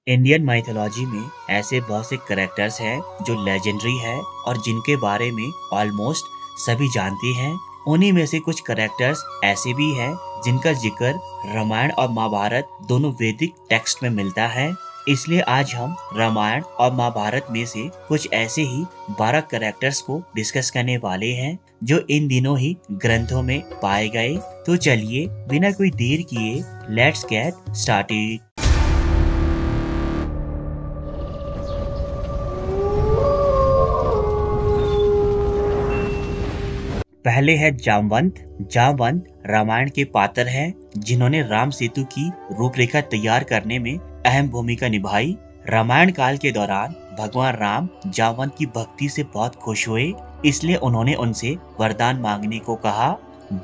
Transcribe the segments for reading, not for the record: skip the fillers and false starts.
Indian mythology में ऐसे बहुत से करेक्टर्स हैं जो लेजेंडरी है और जिनके बारे में ऑलमोस्ट सभी जानते हैं। उन्हीं में से कुछ करेक्टर्स ऐसे भी हैं जिनका जिक्र रामायण और महाभारत दोनों वैदिक टेक्स्ट में मिलता है। इसलिए आज हम रामायण और महाभारत में से कुछ ऐसे ही 12 करेक्टर्स को डिस्कस करने वाले हैं जो इन दिनों ही ग्रंथों में पाए गए। तो चलिए बिना कोई देर किए लेट्स गेट स्टार्टेड। पहले है जामवंत। जामवंत रामायण के पात्र हैं जिन्होंने राम सेतु की रूपरेखा तैयार करने में अहम भूमिका निभाई। रामायण काल के दौरान भगवान राम जामवंत की भक्ति से बहुत खुश हुए, इसलिए उन्होंने उनसे वरदान मांगने को कहा।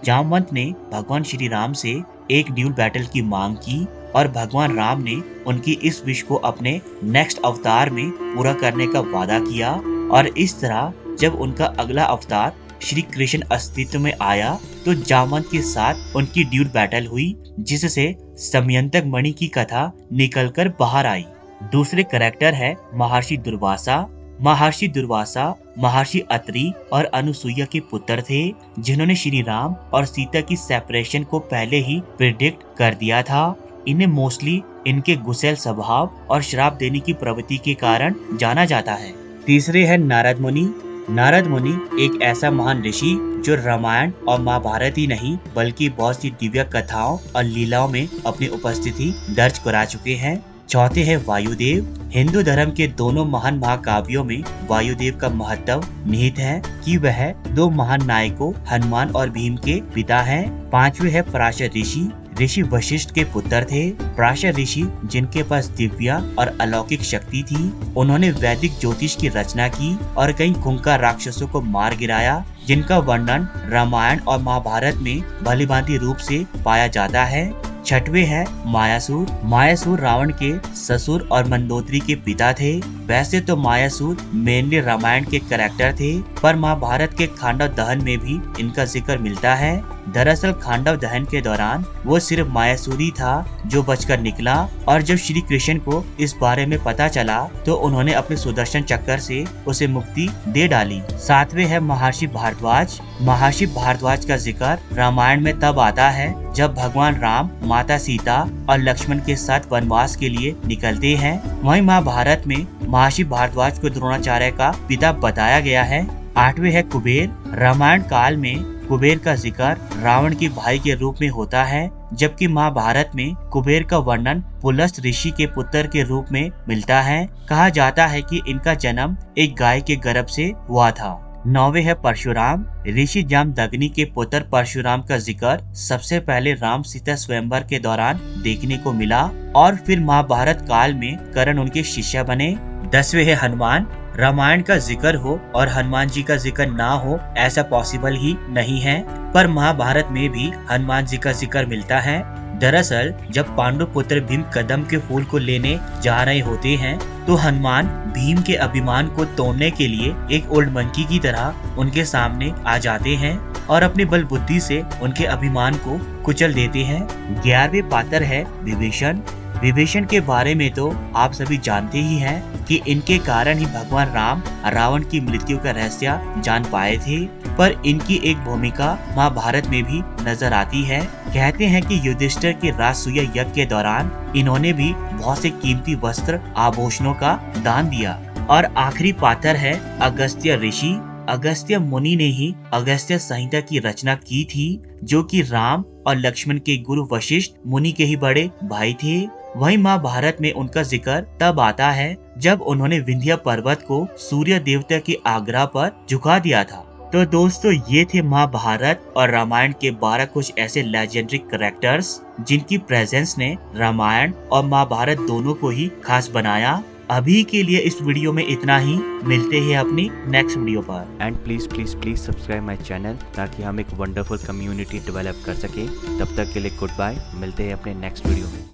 जामवंत ने भगवान श्री राम से एक ड्यूल बैटल की मांग की और भगवान राम ने उनकी इस विश को अपने नेक्स्ट अवतार में पूरा करने का वादा किया। और इस तरह जब उनका अगला अवतार श्री कृष्ण अस्तित्व में आया तो जामवंत के साथ उनकी ड्यूल बैटल हुई, जिससे समयंतक मणि की कथा निकलकर बाहर आई। दूसरे करेक्टर है महर्षि दुर्वासा। महर्षि दुर्वासा महर्षि अत्रि और अनुसुईया के पुत्र थे, जिन्होंने श्री राम और सीता की सेपरेशन को पहले ही प्रिडिक्ट कर दिया था। इन्हें मोस्टली इनके गुस्सैल स्वभाव और श्राप देने की प्रवृत्ति के कारण जाना जाता है। तीसरे है नारद मुनि। नारद मुनि एक ऐसा महान ऋषि जो रामायण और महाभारत ही नहीं बल्कि बहुत सी दिव्य कथाओं और लीलाओं में अपनी उपस्थिति दर्ज करा चुके हैं। चौथे है वायुदेव। हिंदू धर्म के दोनों महान महाकाव्यों में वायुदेव का महत्व निहित है कि वह दो महान नायकों हनुमान और भीम के पिता हैं। पांचवे है पराशर ऋषि। ऋषि वशिष्ठ के पुत्र थे। पराशर ऋषि जिनके पास दिव्या और अलौकिक शक्ति थी, उन्होंने वैदिक ज्योतिष की रचना की और कई खूंखार राक्षसों को मार गिराया, जिनका वर्णन रामायण और महाभारत में भलीभांति रूप से पाया जाता है। छठवे है मायासुर। मायासुर रावण के ससुर और मंदोदरी के पिता थे। वैसे तो मायासुर मेनली रामायण के कैरेक्टर थे, पर महाभारत के खांडव दहन में भी इनका जिक्र मिलता है। दरअसल खांडव दहन के दौरान वो सिर्फ मायासुर ही था जो बचकर निकला, और जब श्री कृष्ण को इस बारे में पता चला तो उन्होंने अपने सुदर्शन चक्र से उसे मुक्ति दे डाली। सातवें है महर्षि भारद्वाज। महर्षि भारद्वाज का जिक्र रामायण में तब आता है जब भगवान राम माता सीता और लक्ष्मण के साथ वनवास के लिए निकलते हैं। वहीं महाभारत में महर्षि भारद्वाज को द्रोणाचार्य का पिता बताया गया है। आठवें है कुबेर। रामायण काल में कुबेर का जिक्र रावण के भाई के रूप में होता है, जबकि महाभारत में कुबेर का वर्णन पुलस्त ऋषि के पुत्र के रूप में मिलता है। कहा जाता है कि इनका जन्म एक गाय के गर्भ से हुआ था। नौवे है परशुराम। ऋषि जामदग्नि के पुत्र परशुराम का जिक्र सबसे पहले राम सीता स्वयंवर के दौरान देखने को मिला और फिर महाभारत काल में कर्ण उनके शिष्य बने। 10वें है हनुमान। रामायण का जिक्र हो और हनुमान जी का जिक्र ना हो ऐसा पॉसिबल ही नहीं है, पर महाभारत में भी हनुमान जी का जिक्र मिलता है। दरअसल जब पांडु पुत्र भीम कदम के फूल को लेने जा रहे होते हैं तो हनुमान भीम के अभिमान को तोड़ने के लिए एक ओल्ड मंकी की तरह उनके सामने आ जाते हैं और अपनी बल बुद्धि से उनके अभिमान को कुचल देते हैं। 11वें पात्र है विभीषण। विभीषण के बारे में तो आप सभी जानते ही हैं कि इनके कारण ही भगवान राम रावण की मृत्यु का रहस्य जान पाए थे, पर इनकी एक भूमिका महाभारत में भी नजर आती है। कहते हैं कि युधिष्ठिर के राजसूय यज्ञ के दौरान इन्होंने भी बहुत से कीमती वस्त्र आभूषणों का दान दिया। और आखिरी पात्र है अगस्त्य ऋषि। अगस्त्य मुनि ने ही अगस्त्य संहिता की रचना की थी, जो कि राम और लक्ष्मण के गुरु वशिष्ठ मुनि के ही बड़े भाई थे। वहीं महाभारत में उनका जिक्र तब आता है जब उन्होंने विंध्य पर्वत को सूर्य देवता के आग्रह पर झुका दिया था। तो दोस्तों ये थे महाभारत और रामायण के 12 कुछ ऐसे लेजेंडरी कैरेक्टर्स जिनकी प्रेजेंस ने रामायण और महाभारत दोनों को ही खास बनाया। अभी के लिए इस वीडियो में इतना ही, मिलते हैं अपनी नेक्स्ट वीडियो पर। And please subscribe my channel ताकि हम एक वंडरफुल कम्युनिटी डेवलप कर सके। तब तक के लिए गुड बाय, मिलते हैं अपने नेक्स्ट वीडियो में।